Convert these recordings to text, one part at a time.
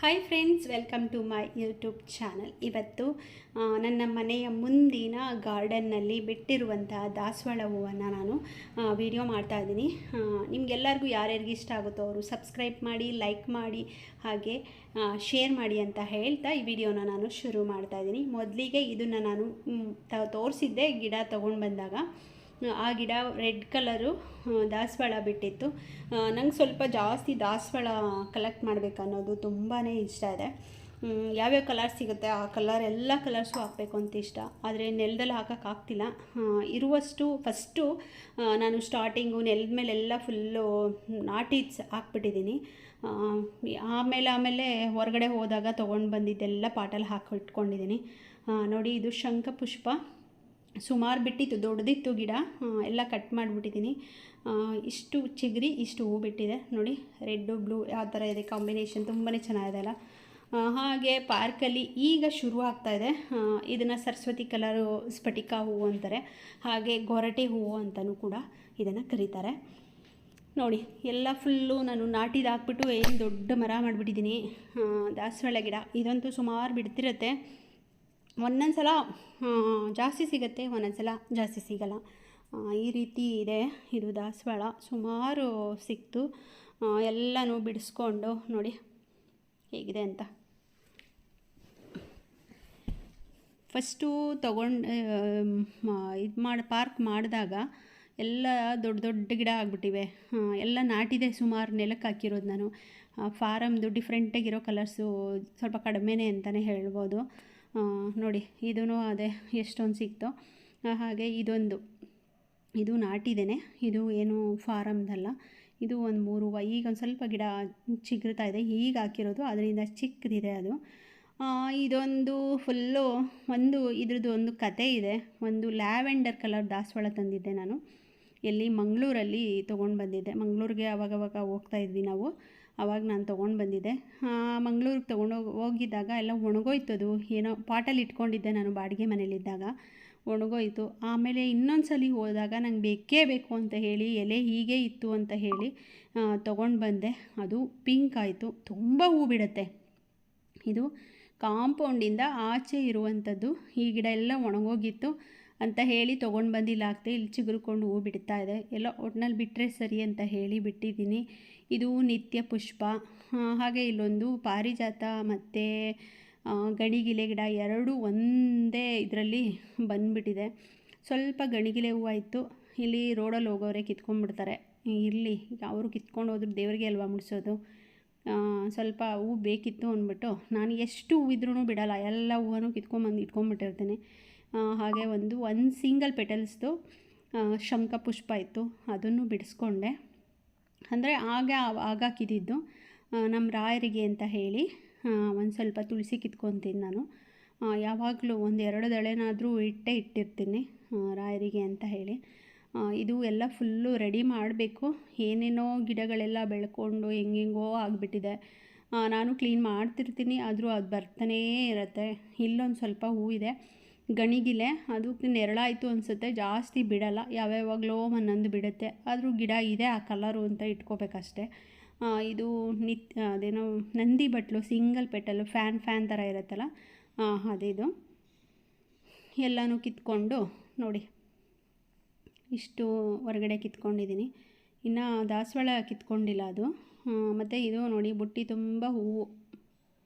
Hi friends, welcome to my YouTube channel. ಇವತ್ತು ನನ್ನ ಮನೆಯ ಮುಂದಿನ ಗಾರ್ಡನ್ನಲ್ಲಿ ಬಿಟ್ಟಿರುವಂತಹ ದಾಸವಾಳ ಹೂವನ್ನು ನಾನು ವಿಡಿಯೋ ಮಾಡ್ತಾ ಇದ್ದೀನಿ. ನಿಮಗೆಲ್ಲರಿಗೂ ಯಾರ್ಯಾರಿಗೆ ಇಷ್ಟ ಆಗುತ್ತೋ ಅವರು ಸಬ್ಸ್ಕ್ರೈಬ್ ಮಾಡಿ, ಲೈಕ್ ಮಾಡಿ, ಹಾಗೆ ಶೇರ್ ಮಾಡಿ ಅಂತ ಹೇಳ್ತಾ ಈ ವಿಡಿಯೋನ ನಾನು ಶುರು ಮಾಡ್ತಾ ಇದ್ದೀನಿ. ಮೊದಲಿಗೆ ಇದನ್ನು ನಾನು ತೋರಿಸಿದ್ದೆ ಗಿಡ ತೊಗೊಂಡು ಬಂದಾಗ. ಆ ಗಿಡ ರೆಡ್ ಕಲರು ದಾಸವಾಳ ಬಿಟ್ಟಿತ್ತು. ನಂಗೆ ಸ್ವಲ್ಪ ಜಾಸ್ತಿ ದಾಸವಾಳ ಕಲೆಕ್ಟ್ ಮಾಡಬೇಕು ಅನ್ನೋದು ತುಂಬಾ ಇಷ್ಟ ಇದೆ. ಯಾವ್ಯಾವ ಕಲರ್ ಸಿಗುತ್ತೆ ಆ ಕಲರ್ ಎಲ್ಲ ಕಲರ್ಸು ಹಾಕಬೇಕು ಅಂತ ಇಷ್ಟ. ಆದರೆ ನೆಲದಲ್ಲಿ ಹಾಕೋಕ್ಕಾಗ್ತಿಲ್ಲ. ಇರುವಷ್ಟು ಫಸ್ಟು ನಾನು ಸ್ಟಾರ್ಟಿಂಗು ನೆಲದ ಮೇಲೆಲ್ಲ ಫುಲ್ಲು ನಾಟಿ ಹಾಕ್ಬಿಟ್ಟಿದ್ದೀನಿ. ಆಮೇಲೆ ಹೊರಗಡೆ ಹೋದಾಗ ತೊಗೊಂಡು ಬಂದಿದ್ದೆಲ್ಲ ಪಾಟಲ್ಲಿ ಹಾಕಿಟ್ಕೊಂಡಿದ್ದೀನಿ. ನೋಡಿ, ಇದು ಶಂಖಪುಷ್ಪ. ಸುಮಾರು ಬಿಟ್ಟಿತ್ತು, ದೊಡ್ಡದಿತ್ತು ಗಿಡ, ಎಲ್ಲ ಕಟ್ ಮಾಡಿಬಿಟ್ಟಿದ್ದೀನಿ. ಇಷ್ಟು ಚಿಗುರಿ ಇಷ್ಟು ಹೂ ಬಿಟ್ಟಿದೆ ನೋಡಿ. ರೆಡ್ಡು ಬ್ಲೂ ಆ ಥರ ಇದೆ ಕಾಂಬಿನೇಷನ್, ತುಂಬಾ ಚೆನ್ನಾಗಿದೆ ಅಲ್ಲ. ಹಾಗೆ ಪಾರ್ಕಲ್ಲಿ ಈಗ ಶುರು ಆಗ್ತಾಯಿದೆ. ಇದನ್ನು ಸರಸ್ವತಿ ಕಲರು ಸ್ಫಟಿಕ ಹೂವು ಅಂತಾರೆ, ಹಾಗೆ ಗೊರಟೆ ಹೂವು ಅಂತಲೂ ಕೂಡ ಇದನ್ನು ಕರೀತಾರೆ. ನೋಡಿ, ಎಲ್ಲ ಫುಲ್ಲು ನಾನು ನಾಟಿದು ಹಾಕ್ಬಿಟ್ಟು ಏನು ದೊಡ್ಡ ಮರ ಮಾಡಿಬಿಟ್ಟಿದ್ದೀನಿ ದಾಸವಾಳ ಗಿಡ. ಇದಂತೂ ಸುಮಾರು ಬಿಡ್ತಿರುತ್ತೆ. ಒಂದೊಂದು ಸಲ ಜಾಸ್ತಿ ಸಿಗುತ್ತೆ, ಒಂದೊಂದು ಸಲ ಜಾಸ್ತಿ ಸಿಗಲ್ಲ. ಈ ರೀತಿ ಇದೆ ಇದು ದಾಸವಾಳ. ಸುಮಾರು ಸಿಕ್ತು. ಎಲ್ಲನೂ ಬಿಡಿಸ್ಕೊಂಡು ನೋಡಿ ಹೇಗಿದೆ ಅಂತ. ಫಸ್ಟು ತೊಗೊಂಡು ಇದು ಪಾರ್ಕ್ ಮಾಡಿದಾಗ ಎಲ್ಲ ದೊಡ್ಡ ದೊಡ್ಡ ಗಿಡ ಆಗಿಬಿಟ್ಟಿವೆ. ಎಲ್ಲ ನಾಟಿದೆ, ಸುಮಾರು ನೆಲಕ್ಕೆ ಹಾಕಿರೋದು ನಾನು. ಫಾರಮ್ದು ಡಿಫ್ರೆಂಟಾಗಿರೋ ಕಲರ್ಸು ಸ್ವಲ್ಪ ಕಡಿಮೆನೇ ಅಂತಲೇ ಹೇಳ್ಬೋದು. ನೋಡಿ, ಇದೂ ಅದೇ ಎಷ್ಟೊಂದು ಸಿಕ್ತು. ಹಾಗೆ ಇದು ನಾಟಿದ್ದೇನೆ, ಇದು ಏನು ಫಾರಮ್ದಲ್ಲ. ಇದು ಒಂದು 3 ಹೂವು. ಈಗ ಒಂದು ಸ್ವಲ್ಪ ಗಿಡ ಚಿಗುರ್ತಾ ಇದೆ, ಈಗ ಹಾಕಿರೋದು, ಅದರಿಂದ ಚಿಕ್ಕದಿದೆ ಅದು. ಇದೊಂದು ಫುಲ್ಲು ಇದ್ರದ್ದು ಒಂದು ಕತೆ ಇದೆ. ಒಂದು ಲ್ಯಾವೆಂಡರ್ ಕಲರ್ ದಾಸವಾಳ ತಂದಿದ್ದೆ ನಾನು, ಮಂಗಳೂರಲ್ಲಿ ತೊಗೊಂಡು ಬಂದಿದ್ದೆ. ಮಂಗಳೂರಿಗೆ ಅವಾಗವಾಗ ಹೋಗ್ತಾಯಿದ್ವಿ ನಾವು, ಆವಾಗ ನಾನು ತೊಗೊಂಡು ಬಂದಿದ್ದೆ. ಮಂಗಳೂರಿಗೆ ಹೋಗಿದ್ದಾಗ ಎಲ್ಲ ಒಣಗೋಯ್ತದು. ಏನೋ ಪಾಟಲ್ಲಿ ಇಟ್ಕೊಂಡಿದ್ದೆ ನಾನು ಬಾಡಿಗೆ ಮನೇಲಿದ್ದಾಗ, ಒಣಗೋಯ್ತು. ಆಮೇಲೆ ಇನ್ನೊಂದು ಸಲ ಹೋದಾಗ ನಂಗೆ ಬೇಕೇ ಬೇಕು ಅಂತ ಹೇಳಿ ಎಲೆ ಹೀಗೆ ಇತ್ತು ಅಂತ ಹೇಳಿ ತೊಗೊಂಡು ಬಂದೆ. ಅದು ಪಿಂಕ್ ಆಯಿತು, ತುಂಬ ಹೂ ಬಿಡುತ್ತೆ. ಇದು ಕಾಂಪೌಂಡಿಂದ ಆಚೆ ಇರುವಂಥದ್ದು. ಈ ಗಿಡ ಎಲ್ಲ ಒಣಗೋಗಿತ್ತು ಅಂತ ಹೇಳಿ ತೊಗೊಂಡು ಬಂದು ಇಲ್ಲಿ ಹಾಕ್ತೆ. ಇಲ್ಲಿ ಚಿಗುರ್ಕೊಂಡು ಹೂ ಬಿಡ್ತಾ ಇದೆ. ಎಲ್ಲ ಒಟ್ಟಿನಲ್ಲಿ ಬಿಟ್ಟರೆ ಸರಿ ಅಂತ ಹೇಳಿ ಬಿಟ್ಟಿದ್ದೀನಿ. ಇದು ನಿತ್ಯ ಪುಷ್ಪ. ಹಾಗೆ ಇಲ್ಲೊಂದು ಪಾರಿಜಾತ ಮತ್ತು ಗಣಿಗಿಲೆ ಗಿಡ ಎರಡೂ ಒಂದೇ ಇದರಲ್ಲಿ ಬಂದುಬಿಟ್ಟಿದೆ. ಸ್ವಲ್ಪ ಗಣಿಗಿಲೆ ಹೂವು ಆಯಿತು. ಇಲ್ಲಿ ರೋಡಲ್ಲಿ ಹೋಗೋರೆ ಕಿತ್ಕೊಂಡ್ಬಿಡ್ತಾರೆ. ಇರಲಿ, ಅವರು ಕಿತ್ಕೊಂಡು ಹೋದ್ರು ದೇವರಿಗೆ ಅಲ್ವಾ ಮುಡಿಸೋದು. ಸ್ವಲ್ಪ ಹೂ ಬೇಕಿತ್ತು ಅಂದ್ಬಿಟ್ಟು ನಾನು ಎಷ್ಟು ಹೂ ಇದ್ರೂ ಬಿಡಲ್ಲ, ಎಲ್ಲ ಹೂವನ್ನು ಕಿತ್ಕೊಂಡ್ಬಂದು ಇಟ್ಕೊಂಡ್ಬಿಟ್ಟಿರ್ತೀನಿ. ಹಾಗೆ ಒಂದು ಸಿಂಗಲ್ ಪೆಟಲ್ಸ್ದು ಶಂಖಪುಷ್ಪ ಇತ್ತು, ಅದನ್ನು ಬಿಡಿಸ್ಕೊಂಡೆ. ಅಂದರೆ ಹಾಕಿದ್ದು ನಮ್ಮ ರಾಯರಿಗೆ ಅಂತ ಹೇಳಿ ಒಂದು ಸ್ವಲ್ಪ ತುಳಸಿ ಕಿತ್ಕೊತೀನಿ ನಾನು. ಯಾವಾಗಲೂ 1-2 ದಳೆನಾದರೂ ಇಟ್ಟಿರ್ತೀನಿ ರಾಯರಿಗೆ ಅಂತ ಹೇಳಿ. ಇದು ಎಲ್ಲ ಫುಲ್ಲು ರೆಡಿ ಮಾಡಬೇಕು. ಏನೇನೋ ಗಿಡಗಳೆಲ್ಲ ಬೆಳ್ಕೊಂಡು ಹೆಂಗೆಂಗೋ ಆಗಿಬಿಟ್ಟಿದೆ. ನಾನು ಕ್ಲೀನ್ ಮಾಡ್ತಿರ್ತೀನಿ, ಆದರೂ ಅದು ಬರ್ತಾನೇ ಇರುತ್ತೆ. ಇಲ್ಲೊಂದು ಸ್ವಲ್ಪ ಹೂವಿದೆ, ಗಣಿಗಿಲೆ. ಅದಕ್ಕೆ ನೆರಳಾಯಿತು ಅನಿಸುತ್ತೆ, ಜಾಸ್ತಿ ಬಿಡಲ್ಲ, ಯಾವ್ಯಾವಾಗಲೋ ಒಂದೊಂದು ಬಿಡುತ್ತೆ. ಆದರೂ ಗಿಡ ಇದೆ ಆ ಕಲರು ಅಂತ ಇಟ್ಕೋಬೇಕಷ್ಟೆ. ಇದು ಅದೇನೋ ನಂದಿ ಬಟ್ಲು, ಸಿಂಗಲ್ ಪೆಟಲು, ಫ್ಯಾನ್ ಥರ ಇರುತ್ತಲ್ಲ, ಅದಿದು. ಎಲ್ಲನೂ ಕಿತ್ಕೊಂಡು ನೋಡಿ ಇಷ್ಟು ಹೊರಗಡೆ ಕಿತ್ಕೊಂಡಿದ್ದೀನಿ. ಇನ್ನು ದಾಸವಾಳ ಕಿತ್ಕೊಂಡಿಲ್ಲ ಅದು. ಮತ್ತು ಇದು ನೋಡಿ, ಬುಟ್ಟಿ ತುಂಬ ಹೂವು.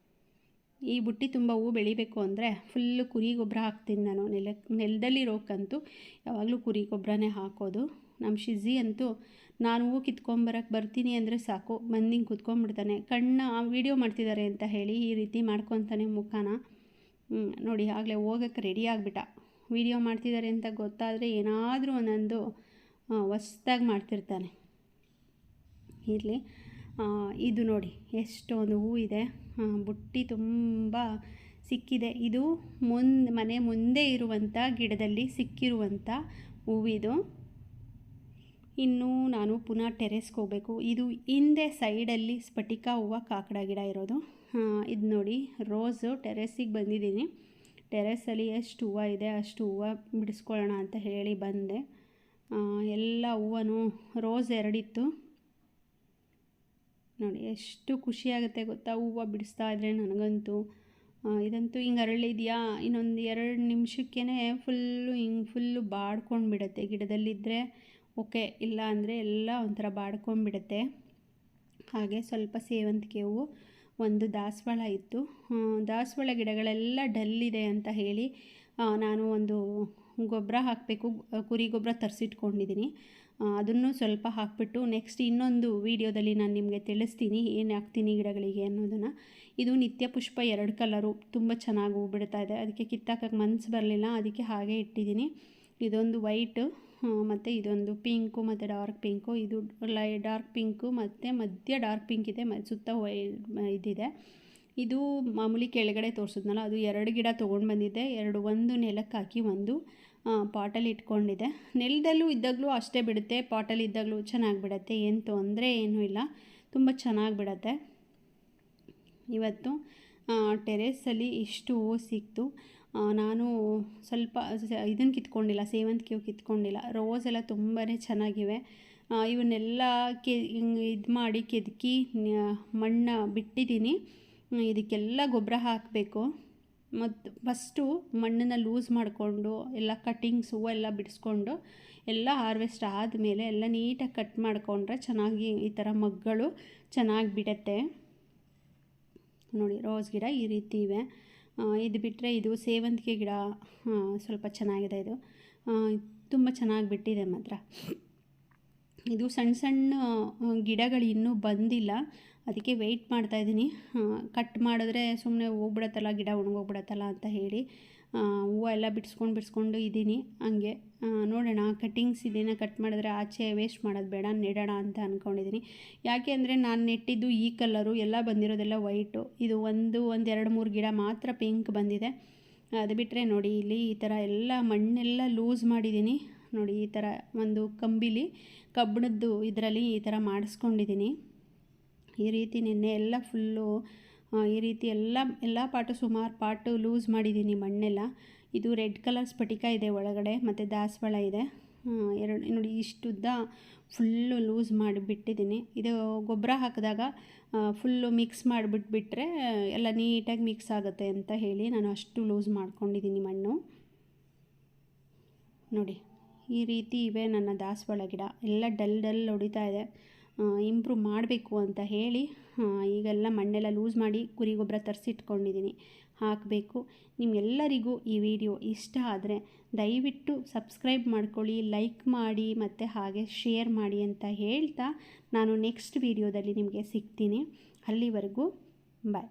ಈ ಬುಟ್ಟಿ ತುಂಬ ಹೂವು ಬೆಳಿಬೇಕು ಅಂದರೆ ಫುಲ್ಲು ಕುರಿ ಗೊಬ್ಬರ ಹಾಕ್ತೀನಿ ನಾನು. ನೆಲದಲ್ಲಿರೋಕ್ಕಂತೂ ಯಾವಾಗಲೂ ಕುರಿ ಗೊಬ್ಬರನೇ ಹಾಕೋದು. ನಮ್ಮ ಶಿಝಿ ಅಂತೂ ನಾನು ಹೂವು ಕಿತ್ಕೊಂಬರಕ್ಕೆ ಬರ್ತೀನಿ ಅಂದರೆ ಸಾಕು, ಬಂದಿಂಗೆ ಕೂತ್ಕೊಂಡ್ಬಿಡ್ತಾನೆ. ವೀಡಿಯೋ ಮಾಡ್ತಿದ್ದಾರೆ ಅಂತ ಹೇಳಿ ಈ ರೀತಿ ಮಾಡ್ಕೊತಾನೆ ಮುಖಾನ. ನೋಡಿ, ಆಗಲೇ ಹೋಗೋಕ್ಕೆ ರೆಡಿ ಆಗಿಬಿಟ್ಟ. ವೀಡಿಯೋ ಮಾಡ್ತಿದ್ದಾರೆ ಅಂತ ಗೊತ್ತಾದರೆ ಏನಾದರೂ ಒಂದೊಂದು ಹೊಸ್ದಾಗಿ ಮಾಡ್ತಿರ್ತಾನೆ. ಇರಲಿ. ಇದು ನೋಡಿ ಎಷ್ಟೊಂದು ಹೂ ಇದೆ. ಬುಟ್ಟಿ ತುಂಬ ಸಿಕ್ಕಿದೆ. ಇದು ಮನೆ ಮುಂದೆ ಇರುವಂಥ ಗಿಡದಲ್ಲಿ ಸಿಕ್ಕಿರುವಂಥ ಹೂವಿದು. ಇನ್ನು ನಾನು ಪುನಃ ಟೆರೆಸ್ಗೆ ಹೋಗಬೇಕು. ಇದು ಹಿಂದೆ ಸೈಡಲ್ಲಿ ಸ್ಫಟಿಕ ಹೂವು ಕಾಕಡ ಗಿಡ ಇರೋದು. ಇದು ನೋಡಿ, ರೋಸು. ಟೆರೆಸ್ಸಿಗೆ ಬಂದಿದ್ದೀನಿ. ಟೆರೆಸ್ಸಲ್ಲಿ ಎಷ್ಟು ಹೂವು ಇದೆ ಅಷ್ಟು ಹೂವು ಬಿಡಿಸ್ಕೊಳ್ಳೋಣ ಅಂತ ಹೇಳಿ ಬಂದೆ. ಎಲ್ಲ ಹೂವನು ರೋಸ್ 2 ಇತ್ತು. ನೋಡಿ ಎಷ್ಟು ಖುಷಿಯಾಗುತ್ತೆ ಗೊತ್ತಾ ಹೂವು ಬಿಡಿಸ್ತಾ ಇದ್ದರೆ ನನಗಂತೂ. ಇದಂತೂ ಹಿಂಗೆ ಅರಳಿದೆಯಾ ಇನ್ನೊಂದು 2 ನಿಮಿಷಕ್ಕೇ ಫುಲ್ಲು ಬಾಡ್ಕೊಂಡು ಬಿಡುತ್ತೆ. ಗಿಡದಲ್ಲಿದ್ದರೆ ಓಕೆ, ಇಲ್ಲ ಅಂದರೆ ಎಲ್ಲ ಒಂಥರ ಬಾಡ್ಕೊಂಡ್ಬಿಡುತ್ತೆ. ಹಾಗೆ ಸ್ವಲ್ಪ ಸೇವಂತಿಗೆ ಹೂವು, ಒಂದು ದಾಸವಾಳ ಇತ್ತು. ದಾಸವಾಳ ಗಿಡಗಳೆಲ್ಲ ಡಲ್ಲಿದೆ ಅಂತ ಹೇಳಿ ನಾನು ಒಂದು ಗೊಬ್ಬರ ಹಾಕಬೇಕು, ಕುರಿ ಗೊಬ್ಬರ ತರಿಸಿಟ್ಕೊಂಡಿದ್ದೀನಿ. ಅದನ್ನು ಸ್ವಲ್ಪ ಹಾಕಿಬಿಟ್ಟು ನೆಕ್ಸ್ಟ್ ಇನ್ನೊಂದು ವೀಡಿಯೋದಲ್ಲಿ ನಾನು ನಿಮಗೆ ತಿಳಿಸ್ತೀನಿ ಏನು ಹಾಕ್ತೀನಿ ಗಿಡಗಳಿಗೆ ಅನ್ನೋದನ್ನು. ಇದು ನಿತ್ಯ ಪುಷ್ಪ 2 ಕಲರು, ತುಂಬ ಚೆನ್ನಾಗಿ ಹೂ ಬಿಡ್ತಾ ಇದೆ. ಅದಕ್ಕೆ ಕಿತ್ತಾಕಕ್ಕೆ ಮನಸ್ಸು ಬರಲಿಲ್ಲ, ಅದಕ್ಕೆ ಹಾಗೆ ಇಟ್ಟಿದ್ದೀನಿ. ಇದೊಂದು ವೈಟು ಮತ್ತು ಇದೊಂದು ಪಿಂಕು ಮತ್ತು ಡಾರ್ಕ್ ಪಿಂಕು. ಇದು ಡಾರ್ಕ್ ಪಿಂಕು ಮತ್ತು ಮಧ್ಯ ಡಾರ್ಕ್ ಪಿಂಕ್ ಇದೆ, ಸುತ್ತ ಇದಿದೆ. ಇದು ಮಾಮೂಲಿ ಕೆಳಗಡೆ ತೋರಿಸಿದ್ನಲ್ಲ, ಅದು 2 ಗಿಡ ತೊಗೊಂಡು ಬಂದಿದ್ದೆ. ಒಂದು ನೆಲಕ್ಕೆ ಹಾಕಿ ಒಂದು ಪಾಟಲ್ಲಿ ಇಟ್ಕೊಂಡಿದ್ದೆ. ನೆಲದಲ್ಲೂ ಇದ್ದಾಗಲೂ ಅಷ್ಟೇ ಬಿಡುತ್ತೆ, ಪಾಟಲ್ಲಿ ಇದ್ದಾಗಲೂ ಚೆನ್ನಾಗಿ ಬಿಡುತ್ತೆ, ಏನು ತೊಂದರೆ ಏನೂ ಇಲ್ಲ, ತುಂಬ ಚೆನ್ನಾಗಿ ಬಿಡುತ್ತೆ. ಇವತ್ತು ಟೆರೇಸಲ್ಲಿ ಇಷ್ಟು ಹೂವು ಸಿಕ್ತು. ನಾನು ಸ್ವಲ್ಪ ಇದನ್ನು ಕಿತ್ಕೊಂಡಿಲ್ಲ, ಸೇವಂತಿಗೆ ಹೂವು ಕಿತ್ಕೊಂಡಿಲ್ಲ. ರೋಸ್ ಎಲ್ಲ ತುಂಬಾ ಚೆನ್ನಾಗಿವೆ. ಇವನ್ನೆಲ್ಲ ಇದು ಮಾಡಿ ಕೆದಕಿ ಮಣ್ಣು ಬಿಟ್ಟಿದ್ದೀನಿ. ಇದಕ್ಕೆಲ್ಲ ಗೊಬ್ಬರ ಹಾಕಬೇಕು. ಮತ್ತು ಫಸ್ಟು ಮಣ್ಣನ್ನು ಲೂಸ್ ಮಾಡಿಕೊಂಡು ಎಲ್ಲ ಕಟ್ಟಿಂಗ್ಸ್ ಹೂವು ಎಲ್ಲ ಬಿಡಿಸ್ಕೊಂಡು ಎಲ್ಲ ಹಾರ್ವೆಸ್ಟ್ ಆದಮೇಲೆ ಎಲ್ಲ ನೀಟಾಗಿ ಕಟ್ ಮಾಡಿಕೊಂಡ್ರೆ ಚೆನ್ನಾಗಿ ಈ ಥರ ಮಗ್ಗಳು ಚೆನ್ನಾಗಿ ಬಿಡುತ್ತೆ. ನೋಡಿ ರೋಸ್ ಗಿಡ ಈ ರೀತಿ ಇವೆ. ಇದು ಬಿಟ್ಟರೆ ಇದು ಸೇವಂತಿಗೆ ಗಿಡ ಸ್ವಲ್ಪ ಚೆನ್ನಾಗಿದೆ. ಇದು ತುಂಬ ಚೆನ್ನಾಗಿ ಬಿಟ್ಟಿದೆ ಮಾತ್ರ. ಇದು ಸಣ್ಣ ಸಣ್ಣ ಗಿಡಗಳು ಇನ್ನೂ ಬಂದಿಲ್ಲ, ಅದಕ್ಕೆ ವೆಯ್ಟ್ ಮಾಡ್ತಾಯಿದ್ದೀನಿ. ಕಟ್ ಮಾಡಿದ್ರೆ ಸುಮ್ಮನೆ ಹೋಗ್ಬಿಡತ್ತಲ್ಲ, ಗಿಡ ಒಣಗೋಗ್ಬಿಡತ್ತಲ್ಲ ಅಂತ ಹೇಳಿ ಹೂವು ಎಲ್ಲ ಬಿಡಿಸ್ಕೊಂಡು ಇದ್ದೀನಿ. ಹಂಗೆ ನೋಡೋಣ, ಕಟ್ಟಿಂಗ್ಸ್ ಇದನ್ನು ಕಟ್ ಮಾಡಿದ್ರೆ ಆಚೆ ವೇಸ್ಟ್ ಮಾಡೋದು ಬೇಡ, ನೆಡೋಣ ಅಂತ ಅಂದ್ಕೊಂಡಿದ್ದೀನಿ. ಯಾಕೆ ಅಂದರೆ ನಾನು ನೆಟ್ಟಿದ್ದು ಈ ಕಲರು, ಎಲ್ಲ ಬಂದಿರೋದೆಲ್ಲ ವೈಟು. ಇದು ಒಂದು 2-3 ಗಿಡ ಮಾತ್ರ ಪಿಂಕ್ ಬಂದಿದೆ. ಅದು ಬಿಟ್ಟರೆ ನೋಡಿ ಇಲ್ಲಿ ಈ ಥರ ಎಲ್ಲ ಮಣ್ಣೆಲ್ಲ ಲೂಸ್ ಮಾಡಿದ್ದೀನಿ. ನೋಡಿ ಈ ಥರ ಒಂದು ಕಂಬಿಲಿ ಕಬ್ಬಿಣದ್ದು ಇದರಲ್ಲಿ ಈ ಥರ ಮಾಡಿಸ್ಕೊಂಡಿದ್ದೀನಿ. ಈ ರೀತಿ ನಿನ್ನೆ ಎಲ್ಲ ಫುಲ್ಲು ಈ ರೀತಿ ಎಲ್ಲ ಪಾಟು ಸುಮಾರು ಪಾಟು ಲೂಸ್ ಮಾಡಿದ್ದೀನಿ ಮಣ್ಣೆಲ್ಲ. ಇದು ರೆಡ್ ಕಲರ್ ಸ್ಫಟಿಕ ಇದೆ ಒಳಗಡೆ, ಮತ್ತು ದಾಸವಾಳ ಇದೆ. 2 ನೋಡಿ ಇಷ್ಟುದ್ದ ಫುಲ್ಲು ಲೂಸ್ ಮಾಡಿಬಿಟ್ಟಿದ್ದೀನಿ. ಇದು ಗೊಬ್ಬರ ಹಾಕಿದಾಗ ಫುಲ್ಲು ಮಿಕ್ಸ್ ಮಾಡಿಬಿಟ್ಬಿಟ್ರೆ ಎಲ್ಲ ನೀಟಾಗಿ ಮಿಕ್ಸ್ ಆಗುತ್ತೆ ಅಂತ ಹೇಳಿ ನಾನು ಅಷ್ಟು ಲೂಸ್ ಮಾಡ್ಕೊಂಡಿದ್ದೀನಿ ಮಣ್ಣು. ನೋಡಿ ಈ ರೀತಿ ಇವೆ ನನ್ನ ದಾಸವಾಳ ಗಿಡ. ಎಲ್ಲ ಡಲ್ ಹೊಡಿತಾ ಇದೆ. ಇಂಪ್ರೂವ್ ಮಾಡಬೇಕು ಅಂತ ಹೇಳಿ ಈಗೆಲ್ಲ ಮಣ್ಣೆಲ್ಲ ಲೂಸ್ ಮಾಡಿ ಕುರಿ ಗೊಬ್ಬರ ತರಿಸಿಟ್ಕೊಂಡಿದ್ದೀನಿ, ಹಾಕಬೇಕು. ನಿಮ್ಗೆಲ್ಲರಿಗೂ ಈ ವಿಡಿಯೋ ಇಷ್ಟ ಆದರೆ ದಯವಿಟ್ಟು ಸಬ್ಸ್ಕ್ರೈಬ್ ಮಾಡ್ಕೊಳ್ಳಿ, ಲೈಕ್ ಮಾಡಿ ಮತ್ತು ಹಾಗೆ ಶೇರ್ ಮಾಡಿ ಅಂತ ಹೇಳ್ತಾ ನಾನು ನೆಕ್ಸ್ಟ್ ವಿಡಿಯೋದಲ್ಲಿ ನಿಮಗೆ ಸಿಗ್ತೀನಿ. ಅಲ್ಲಿವರೆಗೂ ಬಾಯ್.